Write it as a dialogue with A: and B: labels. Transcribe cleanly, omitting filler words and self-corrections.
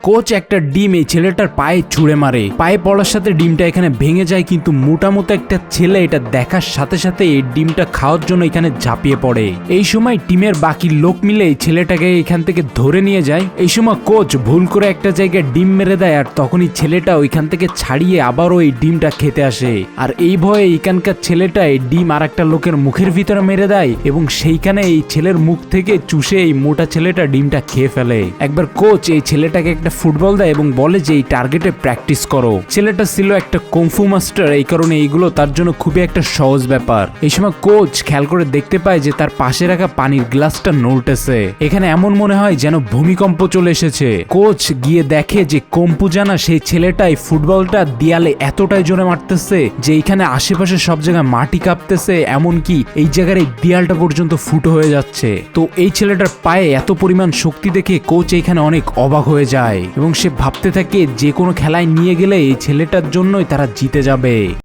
A: Coach একটা ডিম এই ছেলেটার পায়ে ছুঁড়ে মারে, পায়ে পড়ার সাথে ডিমটা এখানে ভেঙে যায়, কিন্তু মোটামুটি একটা ছেলে এটা দেখার সাথে সাথে এই ডিমটা খাওয়ার জন্য এখানে ঝাঁপিয়ে পড়ে। এই সময় টিমের বাকি লোক মিলে এই ছেলেটাকে এখান থেকে ধরে নিয়ে যায়। এই সময় কোচ ভুল করে একটা জায়গায় ডিম মেরে দেয়, আর তখনই ছেলেটা ওইখান থেকে ছাড়িয়ে আবারও এই ডিমটা খেতে আসে। আর এই ভয়ে এখানকার ছেলেটা এই ডিম আর একটা লোকের মুখের ভিতরে মেরে দেয় এবং সেইখানে এই ছেলের মুখ থেকে চুষে এই মোটা ছেলেটা ডিমটা খেয়ে ফেলে। একবার কোচ এই ছেলেটাকে একটা ফুটবল দেয় এবং বলে যে এই টার্গেটে প্র্যাকটিস করো। ছেলেটা ছিল একটা কুংফু মাস্টার, এই কারণে এইগুলো তার জন্য খুবই একটা সহজ ব্যাপার। এই সময় কোচ খেয়াল করে দেখতে পায় যে তার পাশে রাখা পানির গ্লাসটা নড়তেছে। এখানে এমন মনে হয় যেন ভূমিকম্প চলে এসেছে। কোচ গিয়ে দেখে যে কম্পু জানা সেই ছেলেটাই ফুটবলটা দেয়ালে এতটাই জোরে মারতেছে যে এইখানে আশেপাশে সব জায়গায় মাটি কাঁপতেছে, এমনকি এই জায়গার এই দেয়ালটা পর্যন্ত ফুটো হয়ে যাচ্ছে। তো এই ছেলেটার পায়ে এত পরিমাণ শক্তি দেখে কোচ এইখানে অনেক অবাক হয়ে যায় এবং সে ভাবতে থাকে যে কোনো খেলায় নিয়ে গেলে এই ছেলেটার জন্যই তারা জিতে যাবে।